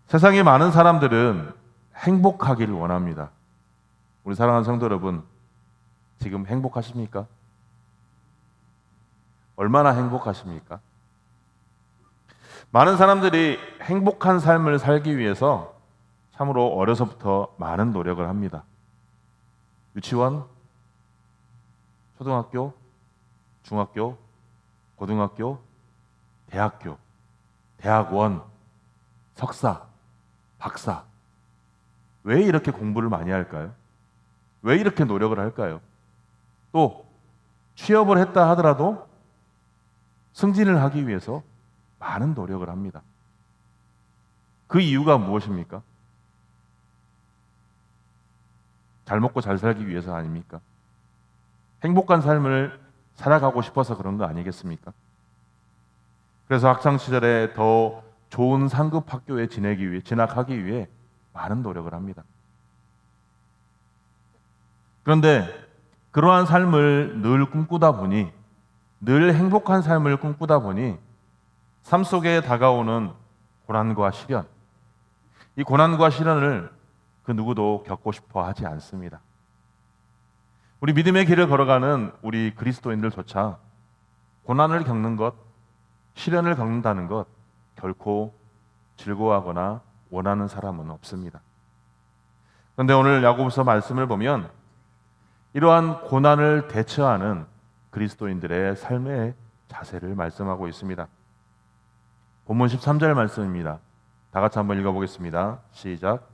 세상의 많은 사람들은 행복하기를 원합니다. 우리 사랑하는 성도 여러분, 지금 행복하십니까? 얼마나 행복하십니까? 많은 사람들이 행복한 삶을 살기 위해서 참으로 어려서부터 많은 노력을 합니다. 유치원, 초등학교, 중학교, 고등학교, 대학교, 대학원, 석사, 박사. 왜 이렇게 공부를 많이 할까요? 왜 이렇게 노력을 할까요? 또 취업을 했다 하더라도 승진을 하기 위해서 많은 노력을 합니다. 그 이유가 무엇입니까? 잘 먹고 잘 살기 위해서 아닙니까? 행복한 삶을 살아가고 싶어서 그런 거 아니겠습니까? 그래서 학창시절에 더 좋은 상급 학교에 진학하기 위해 많은 노력을 합니다. 그런데 그러한 삶을 늘 꿈꾸다 보니, 늘 행복한 삶을 꿈꾸다 보니 삶 속에 다가오는 고난과 시련, 이 고난과 시련을 그 누구도 겪고 싶어 하지 않습니다. 우리 믿음의 길을 걸어가는 우리 그리스도인들조차 고난을 겪는 것, 시련을 겪는다는 것 결코 즐거워하거나 원하는 사람은 없습니다. 그런데 오늘 야고보서 말씀을 보면 이러한 고난을 대처하는 그리스도인들의 삶의 자세를 말씀하고 있습니다. 본문 13절 말씀입니다. 다 같이 한번 읽어보겠습니다. 시작.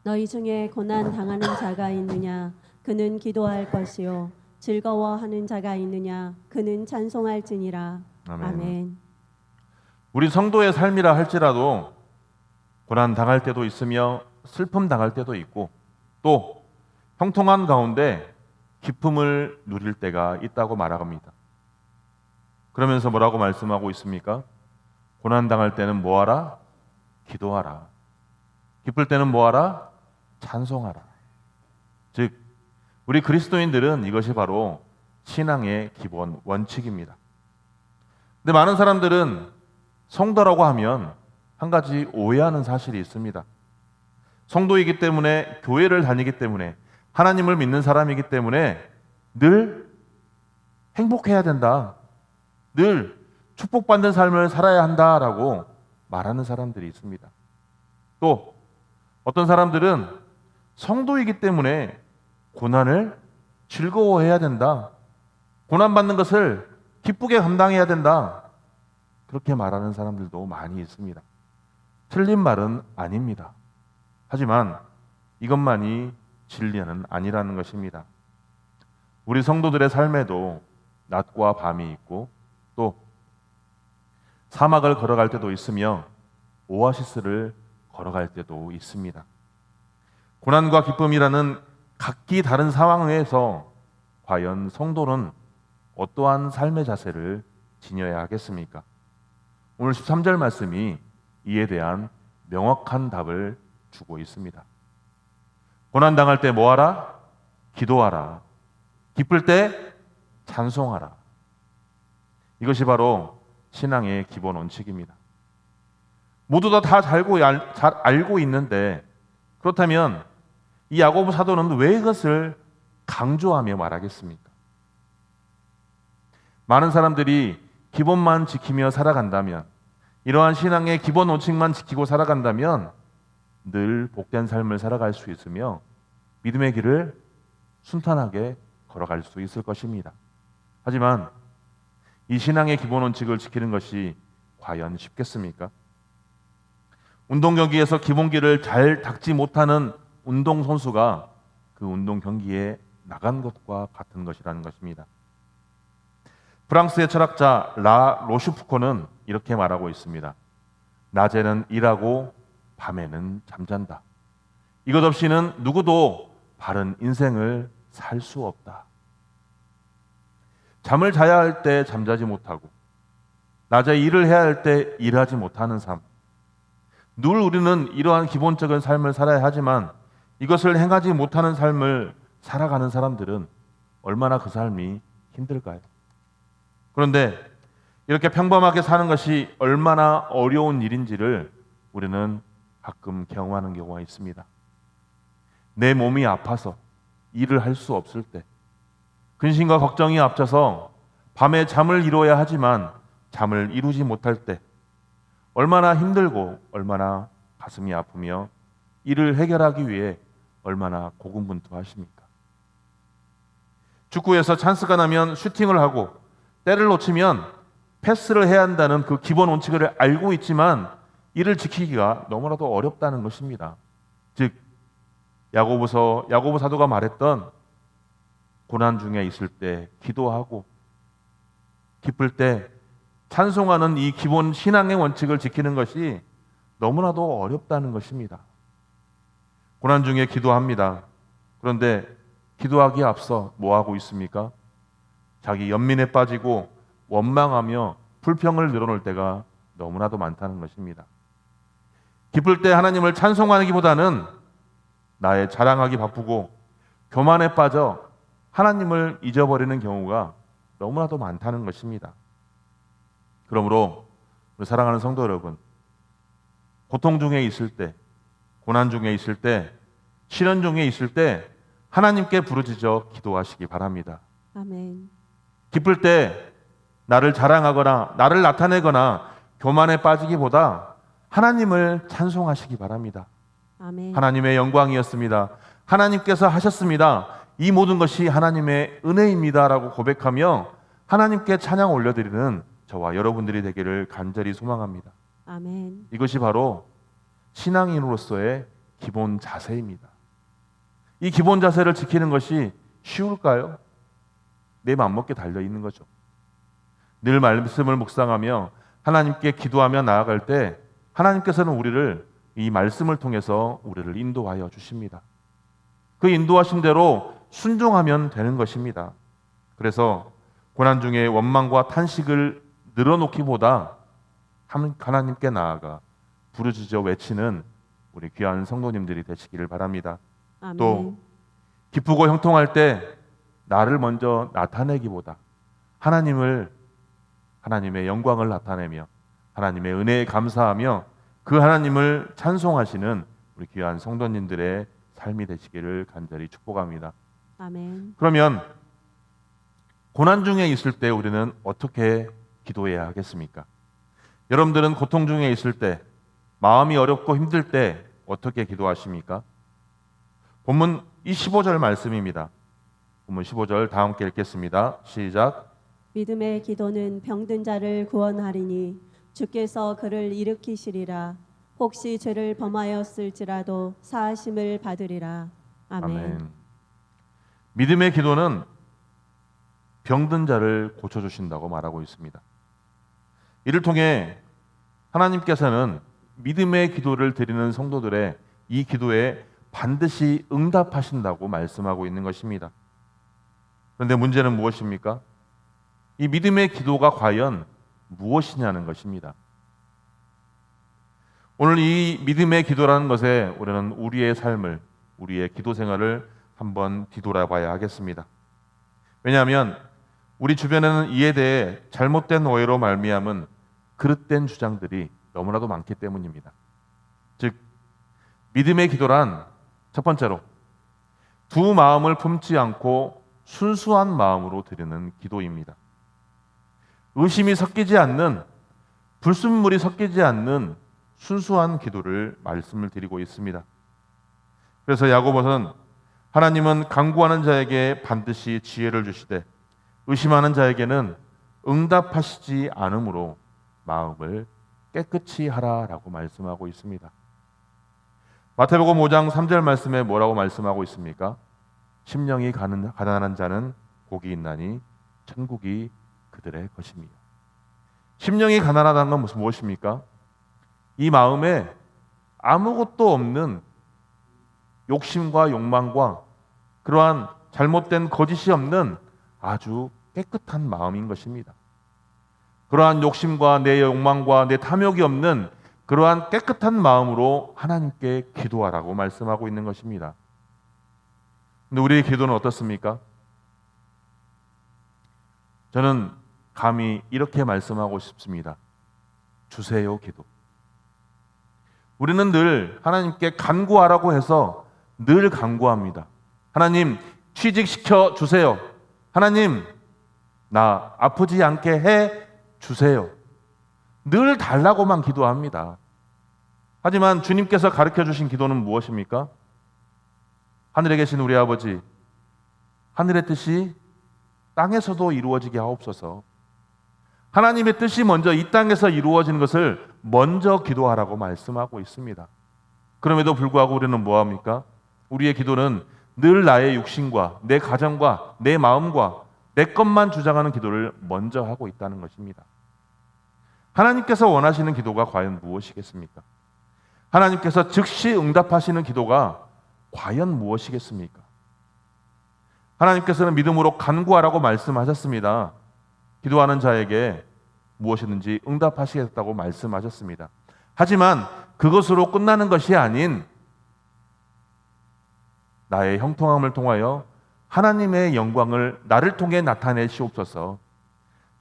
너희 중에 고난 당하는 자가 있느냐? 그는 기도할 것이요. 즐거워하는 자가 있느냐? 그는 찬송할지니라. 아멘. 우리 성도의 삶이라 할지라도 고난 당할 때도 있으며 슬픔 당할 때도 있고 또 형통한 가운데 기쁨을 누릴 때가 있다고 말합니다. 그러면서 뭐라고 말씀하고 있습니까? 고난 당할 때는 뭐하라? 기도하라. 기쁠 때는 뭐하라? 찬송하라. 즉 우리 그리스도인들은 이것이 바로 신앙의 기본 원칙입니다. 근데 많은 사람들은 성도라고 하면 한 가지 오해하는 사실이 있습니다. 성도이기 때문에, 교회를 다니기 때문에, 하나님을 믿는 사람이기 때문에 늘 행복해야 된다, 늘 축복받는 삶을 살아야 한다라고 말하는 사람들이 있습니다. 또 어떤 사람들은 성도이기 때문에 고난을 즐거워해야 된다, 고난받는 것을 기쁘게 감당해야 된다, 그렇게 말하는 사람들도 많이 있습니다. 틀린 말은 아닙니다. 하지만 이것만이 진리는 아니라는 것입니다. 우리 성도들의 삶에도 낮과 밤이 있고 또 사막을 걸어갈 때도 있으며 오아시스를 걸어갈 때도 있습니다. 고난과 기쁨이라는 각기 다른 상황에서 과연 성도는 어떠한 삶의 자세를 지녀야 하겠습니까? 오늘 13절 말씀이 이에 대한 명확한 답을 주고 있습니다. 고난당할 때 뭐하라? 기도하라. 기쁠 때 찬송하라. 이것이 바로 신앙의 기본 원칙입니다. 모두 다 잘 알고 있는데 그렇다면 이 야고보 사도는 왜 이것을 강조하며 말하겠습니까? 많은 사람들이 기본만 지키며 살아간다면, 이러한 신앙의 기본 원칙만 지키고 살아간다면 늘 복된 삶을 살아갈 수 있으며 믿음의 길을 순탄하게 걸어갈 수 있을 것입니다. 하지만 이 신앙의 기본 원칙을 지키는 것이 과연 쉽겠습니까? 운동 경기에서 기본기를 잘 닦지 못하는 운동선수가 그 운동 경기에 나간 것과 같은 것이라는 것입니다. 프랑스의 철학자 라 로슈푸코는 이렇게 말하고 있습니다. 낮에는 일하고 밤에는 잠잔다. 이것 없이는 누구도 바른 인생을 살 수 없다. 잠을 자야 할 때 잠자지 못하고 낮에 일을 해야 할 때 일하지 못하는 삶. 늘 우리는 이러한 기본적인 삶을 살아야 하지만 이것을 행하지 못하는 삶을 살아가는 사람들은 얼마나 그 삶이 힘들까요? 그런데 이렇게 평범하게 사는 것이 얼마나 어려운 일인지를 우리는 가끔 경험하는 경우가 있습니다. 내 몸이 아파서 일을 할 수 없을 때, 근심과 걱정이 앞서서 밤에 잠을 이루어야 하지만 잠을 이루지 못할 때 얼마나 힘들고 얼마나 가슴이 아프며 이를 해결하기 위해 얼마나 고군분투하십니까? 축구에서 찬스가 나면 슈팅을 하고 때를 놓치면 패스를 해야 한다는 그 기본 원칙을 알고 있지만 이를 지키기가 너무나도 어렵다는 것입니다. 즉 야고보 사도가 말했던 고난 중에 있을 때 기도하고 기쁠 때 찬송하는 이 기본 신앙의 원칙을 지키는 것이 너무나도 어렵다는 것입니다. 고난 중에 기도합니다. 그런데 기도하기에 앞서 뭐 하고 있습니까? 자기 연민에 빠지고 원망하며 불평을 늘어놓을 때가 너무나도 많다는 것입니다. 기쁠 때 하나님을 찬송하기보다는 나의 자랑하기 바쁘고 교만에 빠져 하나님을 잊어버리는 경우가 너무나도 많다는 것입니다. 그러므로 우리 사랑하는 성도 여러분, 고통 중에 있을 때, 고난 중에 있을 때, 시련 중에 있을 때 하나님께 부르짖어 기도하시기 바랍니다. 아멘. 기쁠 때 나를 자랑하거나 나를 나타내거나 교만에 빠지기보다 하나님을 찬송하시기 바랍니다. 아멘. 하나님의 영광이었습니다. 하나님께서 하셨습니다. 이 모든 것이 하나님의 은혜입니다라고 고백하며 하나님께 찬양 올려드리는 저와 여러분들이 되기를 간절히 소망합니다. 아멘. 이것이 바로 신앙인으로서의 기본 자세입니다. 이 기본 자세를 지키는 것이 쉬울까요? 내 맘먹기에 달려있는 거죠. 늘 말씀을 묵상하며 하나님께 기도하며 나아갈 때 하나님께서는 우리를 이 말씀을 통해서 우리를 인도하여 주십니다. 그 인도하신 대로 순종하면 되는 것입니다. 그래서 고난 중에 원망과 탄식을 늘어놓기보다 하나님께 나아가 부르짖어 외치는 우리 귀한 성도님들이 되시기를 바랍니다. 아멘. 또 기쁘고 형통할 때 나를 먼저 나타내기보다 하나님의 영광을 나타내며 하나님의 은혜에 감사하며 그 하나님을 찬송하시는 우리 귀한 성도님들의 삶이 되시기를 간절히 축복합니다. 아멘. 그러면 고난 중에 있을 때 우리는 어떻게 기도해야 하겠습니까? 여러분들은 고통 중에 있을 때, 마음이 어렵고 힘들 때 어떻게 기도하십니까? 본문 이 15절 말씀입니다. 본문 15절 다 함께 읽겠습니다. 시작. 믿음의 기도는 병든 자를 구원하리니 주께서 그를 일으키시리라. 혹시 죄를 범하였을지라도 사하심을 받으리라. 아멘. 아멘. 믿음의 기도는 병든 자를 고쳐주신다고 말하고 있습니다. 이를 통해 하나님께서는 믿음의 기도를 드리는 성도들의 이 기도에 반드시 응답하신다고 말씀하고 있는 것입니다. 그런데 문제는 무엇입니까? 이 믿음의 기도가 과연 무엇이냐는 것입니다. 오늘 이 믿음의 기도라는 것에 우리는 우리의 삶을, 우리의 기도 생활을 한번 뒤돌아봐야 하겠습니다. 왜냐하면 우리 주변에는 이에 대해 잘못된 오해로 말미암은 그릇된 주장들이 너무나도 많기 때문입니다. 즉 믿음의 기도란 첫 번째로 두 마음을 품지 않고 순수한 마음으로 드리는 기도입니다. 의심이 섞이지 않는, 불순물이 섞이지 않는 순수한 기도를 말씀을 드리고 있습니다. 그래서 야고보는 하나님은 간구하는 자에게 반드시 지혜를 주시되 의심하는 자에게는 응답하시지 않으므로 마음을 깨끗이 하라라고 말씀하고 있습니다. 마태복음 5장 3절 말씀에 뭐라고 말씀하고 있습니까? 심령이 가난한 자는 복이 있나니 천국이 그들의 것입니다. 심령이 가난하다는 건 무엇입니까? 이 마음에 아무것도 없는 욕심과 욕망과 그러한 잘못된 거짓이 없는 아주 깨끗한 마음인 것입니다. 그러한 욕심과 내 욕망과 내 탐욕이 없는 그러한 깨끗한 마음으로 하나님께 기도하라고 말씀하고 있는 것입니다. 근데 우리의 기도는 어떻습니까? 저는 감히 이렇게 말씀하고 싶습니다. 주세요 기도. 우리는 늘 하나님께 간구하라고 해서 늘 간구합니다. 하나님, 취직시켜 주세요. 하나님, 나 아프지 않게 해 주세요. 늘 달라고만 기도합니다. 하지만 주님께서 가르쳐 주신 기도는 무엇입니까? 하늘에 계신 우리 아버지, 하늘의 뜻이 땅에서도 이루어지게 하옵소서. 하나님의 뜻이 먼저 이 땅에서 이루어지는 것을 먼저 기도하라고 말씀하고 있습니다. 그럼에도 불구하고 우리는 뭐합니까? 우리의 기도는 늘 나의 육신과 내 가정과 내 마음과 내 것만 주장하는 기도를 먼저 하고 있다는 것입니다. 하나님께서 원하시는 기도가 과연 무엇이겠습니까? 하나님께서 즉시 응답하시는 기도가 과연 무엇이겠습니까? 하나님께서는 믿음으로 간구하라고 말씀하셨습니다. 기도하는 자에게 무엇이든지 응답하시겠다고 말씀하셨습니다. 하지만 그것으로 끝나는 것이 아닌 나의 형통함을 통하여 하나님의 영광을 나를 통해 나타내시옵소서.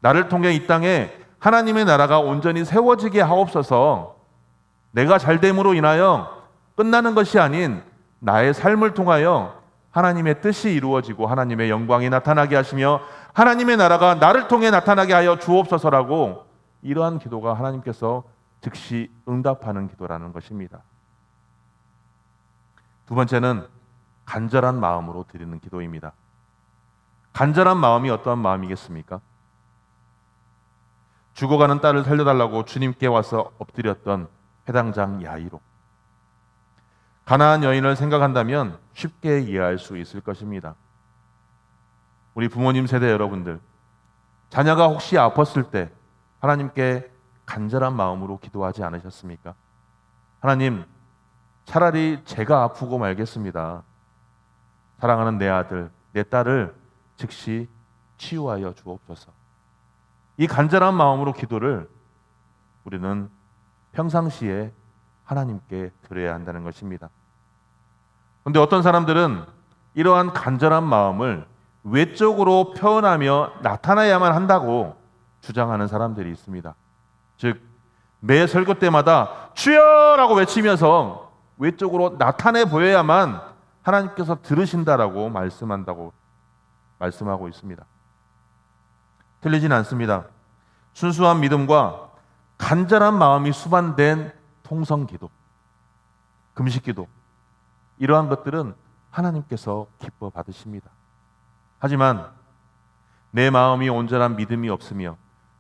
나를 통해 이 땅에 하나님의 나라가 온전히 세워지게 하옵소서. 내가 잘됨으로 인하여 끝나는 것이 아닌 나의 삶을 통하여 하나님의 뜻이 이루어지고 하나님의 영광이 나타나게 하시며 하나님의 나라가 나를 통해 나타나게 하여 주옵소서라고, 이러한 기도가 하나님께서 즉시 응답하는 기도라는 것입니다. 두 번째는 간절한 마음으로 드리는 기도입니다. 간절한 마음이 어떠한 마음이겠습니까? 죽어가는 딸을 살려달라고 주님께 와서 엎드렸던 회당장 야이로. 가나안 여인을 생각한다면 쉽게 이해할 수 있을 것입니다. 우리 부모님 세대 여러분들, 자녀가 혹시 아팠을 때 하나님께 간절한 마음으로 기도하지 않으셨습니까? 하나님, 차라리 제가 아프고 말겠습니다. 사랑하는 내 아들, 내 딸을 즉시 치유하여 주옵소서. 이 간절한 마음으로 기도를 우리는 평상시에 하나님께 드려야 한다는 것입니다. 그런데 어떤 사람들은 이러한 간절한 마음을 외적으로 표현하며 나타나야만 한다고 주장하는 사람들이 있습니다. 즉, 매 설교 때마다 주여라고 외치면서 외적으로 나타내 보여야만 하나님께서 들으신다라고 말씀하고 있습니다. 틀리진 않습니다. 순수한 믿음과 간절한 마음이 수반된 통성기도, 금식기도, 이러한 것들은 하나님께서 기뻐 받으십니다. 하지만 내 마음이 온전한 믿음이 없으며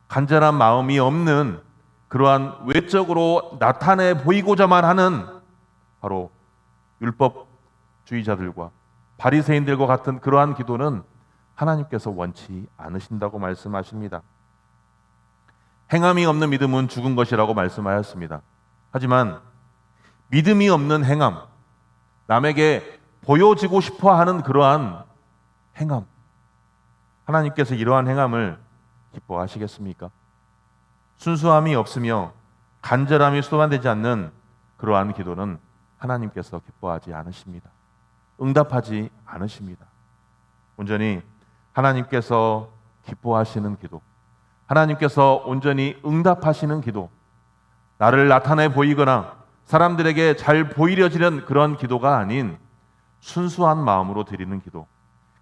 간절한 마음이 없는 그러한 외적으로 나타내 보이고자만 하는 바로 율법주의자들과 바리새인들과 같은 그러한 기도는 하나님께서 원치 않으신다고 말씀하십니다. 행함이 없는 믿음은 죽은 것이라고 말씀하였습니다. 하지만 믿음이 없는 행함, 남에게 보여지고 싶어하는 그러한 행함, 하나님께서 이러한 행함을 기뻐하시겠습니까? 순수함이 없으며 간절함이 수반되지 않는 그러한 기도는 하나님께서 기뻐하지 않으십니다. 응답하지 않으십니다. 온전히 하나님께서 기뻐하시는 기도, 하나님께서 온전히 응답하시는 기도, 나를 나타내 보이거나 사람들에게 잘 보이려지는 그런 기도가 아닌 순수한 마음으로 드리는 기도,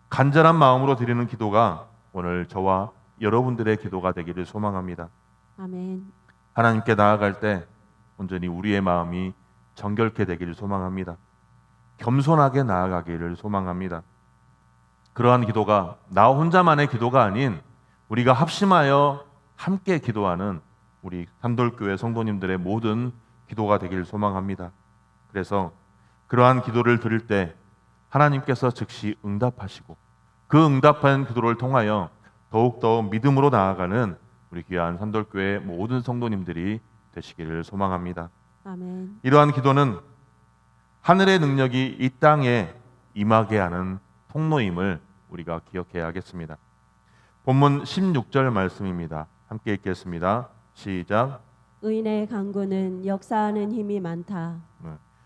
간절한 마음으로 드리는 기도가 오늘 저와 여러분들의 기도가 되기를 소망합니다. 아멘. 하나님께 나아갈 때 온전히 우리의 마음이 정결케 되기를 소망합니다. 겸손하게 나아가기를 소망합니다. 그러한 기도가 나 혼자만의 기도가 아닌 우리가 합심하여 함께 기도하는 우리 산돌교회 성도님들의 모든 기도가 되기를 소망합니다. 그래서 그러한 기도를 드릴 때 하나님께서 즉시 응답하시고 그 응답한 기도를 통하여 더욱더 믿음으로 나아가는 우리 귀한 산돌교회 모든 성도님들이 되시기를 소망합니다. 아멘. 이러한 기도는 하늘의 능력이 이 땅에 임하게 하는 통로임을 우리가 기억해야 하겠습니다. 본문 16절 말씀입니다. 함께 읽겠습니다. 시작. 의인의 강구는 역사하는 힘이 많다.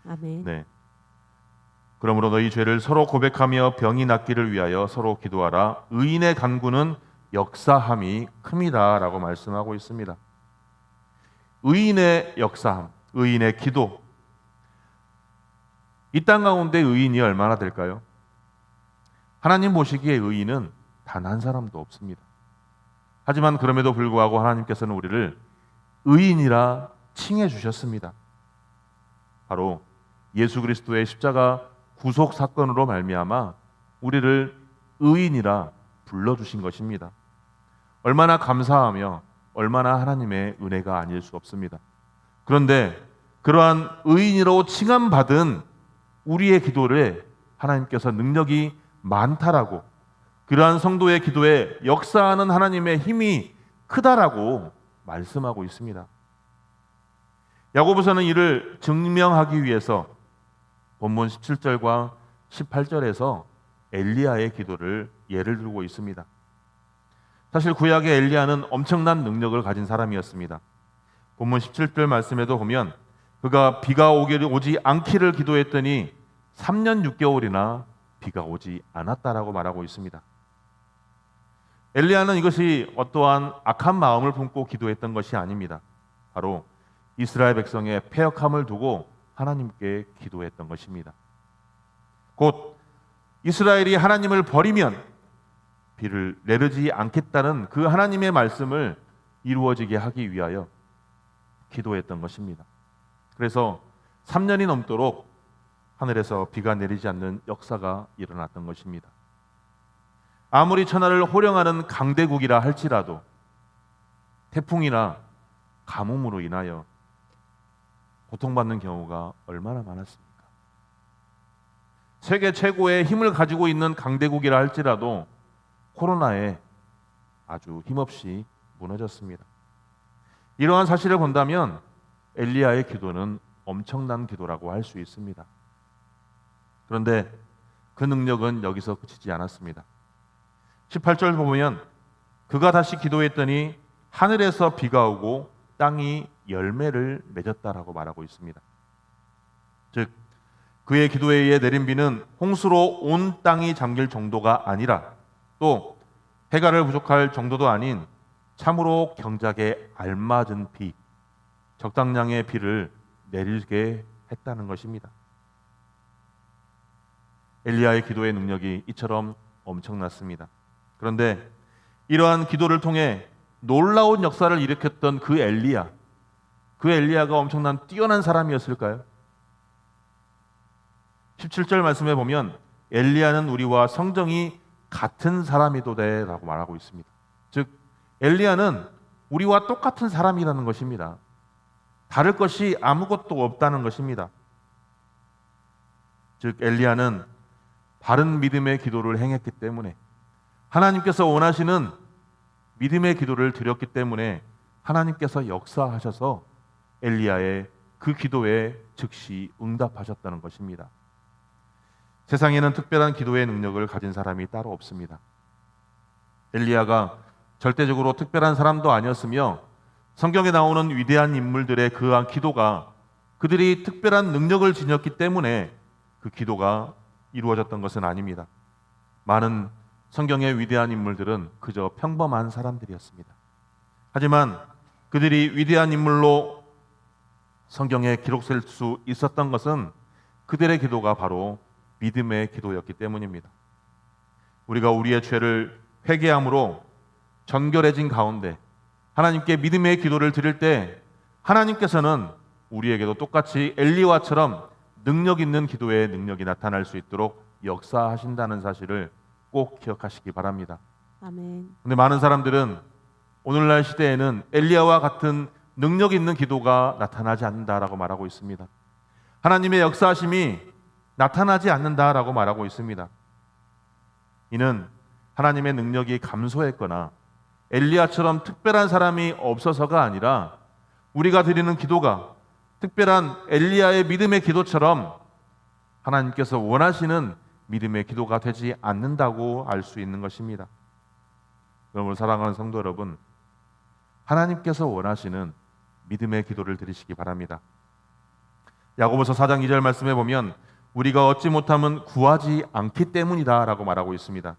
아멘. 네. 그러므로 너희 죄를 서로 고백하며 병이 낫기를 위하여 서로 기도하라. 의인의 간구는 역사함이 큽니다라고 말씀하고 있습니다. 의인의 역사함, 의인의 기도, 이 땅 가운데 의인이 얼마나 될까요? 하나님 보시기에 의인은 단 한 사람도 없습니다. 하지만 그럼에도 불구하고 하나님께서는 우리를 의인이라 칭해 주셨습니다. 바로 예수 그리스도의 십자가 구속 사건으로 말미암아 우리를 의인이라 불러주신 것입니다. 얼마나 감사하며 얼마나 하나님의 은혜가 아닐 수 없습니다. 그런데 그러한 의인이라고 칭함받은 우리의 기도를 하나님께서 능력이 많다라고, 그러한 성도의 기도에 역사하는 하나님의 힘이 크다라고 말씀하고 있습니다. 야고보서는 이를 증명하기 위해서 본문 17절과 18절에서 엘리야의 기도를 예를 들고 있습니다. 사실 구약의 엘리야는 엄청난 능력을 가진 사람이었습니다. 본문 17절 말씀에도 보면 그가 비가 오지 않기를 기도했더니 3년 6개월이나 비가 오지 않았다라고 말하고 있습니다. 엘리야는 이것이 어떠한 악한 마음을 품고 기도했던 것이 아닙니다. 바로 이스라엘 백성의 패역함을 두고 하나님께 기도했던 것입니다. 곧 이스라엘이 하나님을 버리면 비를 내리지 않겠다는 그 하나님의 말씀을 이루어지게 하기 위하여 기도했던 것입니다. 그래서 3년이 넘도록 하늘에서 비가 내리지 않는 역사가 일어났던 것입니다. 아무리 천하를 호령하는 강대국이라 할지라도 태풍이나 가뭄으로 인하여 고통받는 경우가 얼마나 많았습니까? 세계 최고의 힘을 가지고 있는 강대국이라 할지라도 코로나에 아주 힘없이 무너졌습니다. 이러한 사실을 본다면 엘리야의 기도는 엄청난 기도라고 할 수 있습니다. 그런데 그 능력은 여기서 그치지 않았습니다. 18절 보면 그가 다시 기도했더니 하늘에서 비가 오고 땅이 열매를 맺었다라고 말하고 있습니다. 즉 그의 기도에 의해 내린 비는 홍수로 온 땅이 잠길 정도가 아니라 또 해가를 부족할 정도도 아닌 참으로 경작에 알맞은 비, 적당량의 비를 내리게 했다는 것입니다. 엘리야의 기도의 능력이 이처럼 엄청났습니다. 그런데 이러한 기도를 통해 놀라운 역사를 일으켰던 그 엘리야가 엄청난 뛰어난 사람이었을까요? 17절 말씀에 보면 엘리야는 우리와 성정이 같은 사람이도되라고 말하고 있습니다. 즉 엘리야는 우리와 똑같은 사람이라는 것입니다. 다를 것이 아무것도 없다는 것입니다. 즉 엘리야는 바른 믿음의 기도를 행했기 때문에, 하나님께서 원하시는 믿음의 기도를 드렸기 때문에 하나님께서 역사하셔서 엘리야의 그 기도에 즉시 응답하셨다는 것입니다. 세상에는 특별한 기도의 능력을 가진 사람이 따로 없습니다. 엘리야가 절대적으로 특별한 사람도 아니었으며 성경에 나오는 위대한 인물들의 그러한 기도가 그들이 특별한 능력을 지녔기 때문에 그 기도가 이루어졌던 것은 아닙니다. 많은 성경의 위대한 인물들은 그저 평범한 사람들이었습니다. 하지만 그들이 위대한 인물로 성경에 기록될 수 있었던 것은 그들의 기도가 바로 믿음의 기도였기 때문입니다. 우리가 우리의 죄를 회개함으로 정결해진 가운데 하나님께 믿음의 기도를 드릴 때 하나님께서는 우리에게도 똑같이 엘리야처럼 능력 있는 기도의 능력이 나타날 수 있도록 역사하신다는 사실을 꼭 기억하시기 바랍니다. 아멘. 근데 많은 사람들은 오늘날 시대에는 엘리야와 같은 능력 있는 기도가 나타나지 않는다라고 말하고 있습니다. 하나님의 역사하심이 나타나지 않는다라고 말하고 있습니다. 이는 하나님의 능력이 감소했거나 엘리야처럼 특별한 사람이 없어서가 아니라 우리가 드리는 기도가 특별한 엘리야의 믿음의 기도처럼 하나님께서 원하시는 믿음의 기도가 되지 않는다고 알 수 있는 것입니다. 여러분, 사랑하는 성도 여러분, 하나님께서 원하시는 믿음의 기도를 드리시기 바랍니다. 야고보서 4장 2절 말씀에 보면 우리가 얻지 못하면 구하지 않기 때문이다 라고 말하고 있습니다.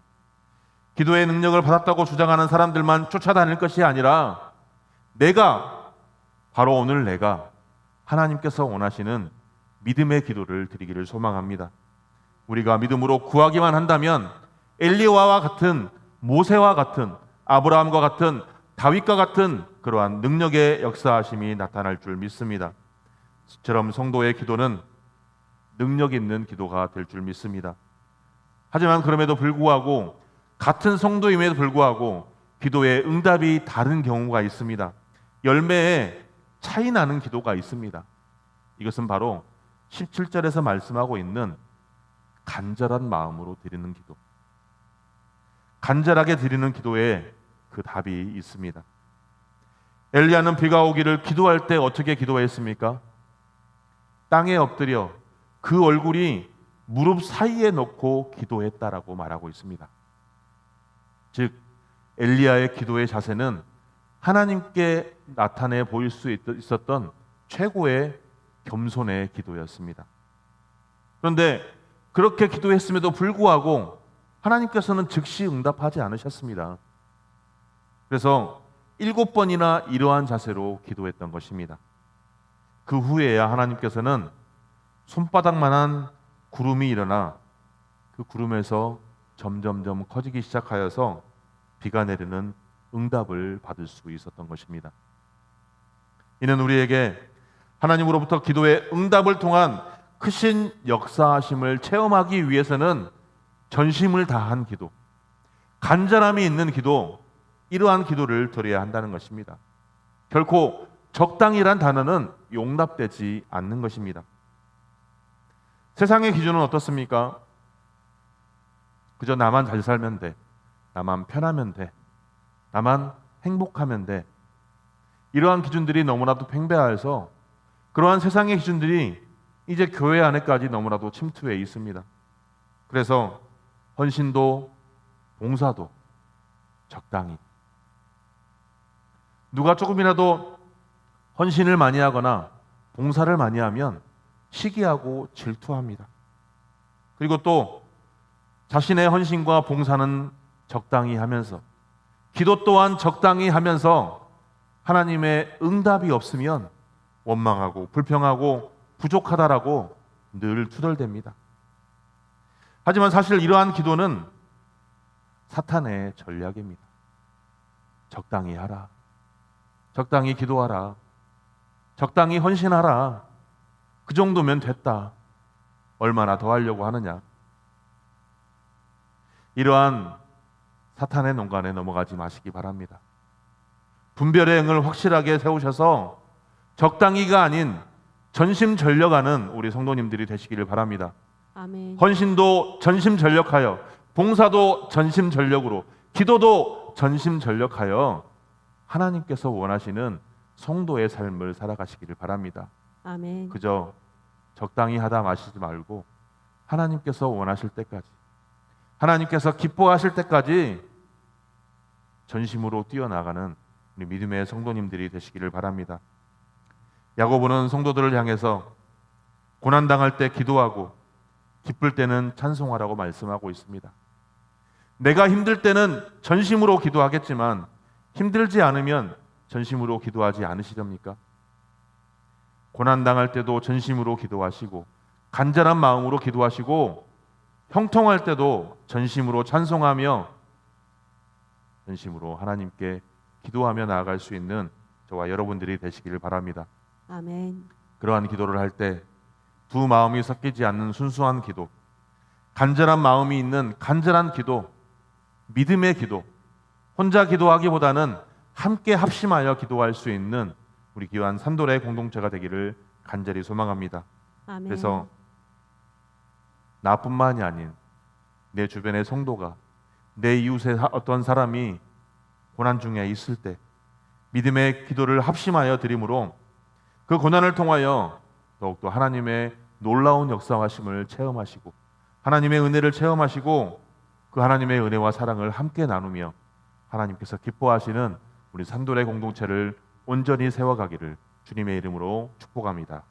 기도의 능력을 받았다고 주장하는 사람들만 쫓아다닐 것이 아니라 바로 오늘 내가 하나님께서 원하시는 믿음의 기도를 드리기를 소망합니다. 우리가 믿음으로 구하기만 한다면 엘리야와 같은, 모세와 같은, 아브라함과 같은, 다윗과 같은 그러한 능력의 역사하심이 나타날 줄 믿습니다. 저처럼 성도의 기도는 능력 있는 기도가 될 줄 믿습니다. 하지만 그럼에도 불구하고, 같은 성도임에도 불구하고 기도의 응답이 다른 경우가 있습니다. 열매에 차이 나는 기도가 있습니다. 이것은 바로 17절에서 말씀하고 있는 간절한 마음으로 드리는 기도, 간절하게 드리는 기도에 그 답이 있습니다. 엘리야는 비가 오기를 기도할 때 어떻게 기도했습니까? 땅에 엎드려 그 얼굴이 무릎 사이에 넣고 기도했다라고 말하고 있습니다. 즉 엘리야의 기도의 자세는 하나님께 나타내 보일 수 있었던 최고의 겸손의 기도였습니다. 그런데 그렇게 기도했음에도 불구하고 하나님께서는 즉시 응답하지 않으셨습니다. 그래서 7번이나 이러한 자세로 기도했던 것입니다. 그 후에야 하나님께서는 손바닥만한 구름이 일어나 그 구름에서 점점점 커지기 시작하여서 비가 내리는 응답을 받을 수 있었던 것입니다. 이는 우리에게 하나님으로부터 기도의 응답을 통한 크신 역사하심을 체험하기 위해서는 전심을 다한 기도, 간절함이 있는 기도, 이러한 기도를 드려야 한다는 것입니다. 결코 적당이란 단어는 용납되지 않는 것입니다. 세상의 기준은 어떻습니까? 그저 나만 잘 살면 돼, 나만 편하면 돼, 나만 행복하면 돼, 이러한 기준들이 너무나도 팽배해서 그러한 세상의 기준들이 이제 교회 안에까지 너무나도 침투해 있습니다. 그래서 헌신도 봉사도 적당히, 누가 조금이라도 헌신을 많이 하거나 봉사를 많이 하면 시기하고 질투합니다. 그리고 또 자신의 헌신과 봉사는 적당히 하면서, 기도 또한 적당히 하면서 하나님의 응답이 없으면 원망하고 불평하고 부족하다라고 늘 투덜댑니다. 하지만 사실 이러한 기도는 사탄의 전략입니다. 적당히 하라, 적당히 기도하라, 적당히 헌신하라, 그 정도면 됐다, 얼마나 더 하려고 하느냐. 이러한 사탄의 농간에 넘어가지 마시기 바랍니다. 분별의 행을 확실하게 세우셔서 적당히가 아닌 전심전력하는 우리 성도님들이 되시기를 바랍니다. 아멘. 헌신도 전심전력하여, 봉사도 전심전력으로, 기도도 전심전력하여 하나님께서 원하시는 성도의 삶을 살아가시기를 바랍니다. 아멘. 그저 적당히 하다 마시지 말고 하나님께서 원하실 때까지, 하나님께서 기뻐하실 때까지 전심으로 뛰어나가는 우리 믿음의 성도님들이 되시기를 바랍니다. 야고보는 성도들을 향해서 고난당할 때 기도하고 기쁠 때는 찬송하라고 말씀하고 있습니다. 내가 힘들 때는 전심으로 기도하겠지만 힘들지 않으면 전심으로 기도하지 않으시렵니까? 고난당할 때도 전심으로 기도하시고 간절한 마음으로 기도하시고 형통할 때도 전심으로 찬송하며 전심으로 하나님께 기도하며 나아갈 수 있는 저와 여러분들이 되시기를 바랍니다. 아멘. 그러한 기도를 할 때 두 마음이 섞이지 않는 순수한 기도, 간절한 마음이 있는 간절한 기도, 믿음의 기도, 혼자 기도하기보다는 함께 합심하여 기도할 수 있는 우리 귀한 산돌의 공동체가 되기를 간절히 소망합니다. 아멘. 그래서 나뿐만이 아닌 내 주변의 성도가, 내 이웃의 어떤 사람이 고난 중에 있을 때 믿음의 기도를 합심하여 드림으로 그 고난을 통하여 더욱더 하나님의 놀라운 역사하심을 체험하시고 하나님의 은혜를 체험하시고 그 하나님의 은혜와 사랑을 함께 나누며 하나님께서 기뻐하시는 우리 산돌의 공동체를 온전히 세워가기를 주님의 이름으로 축복합니다.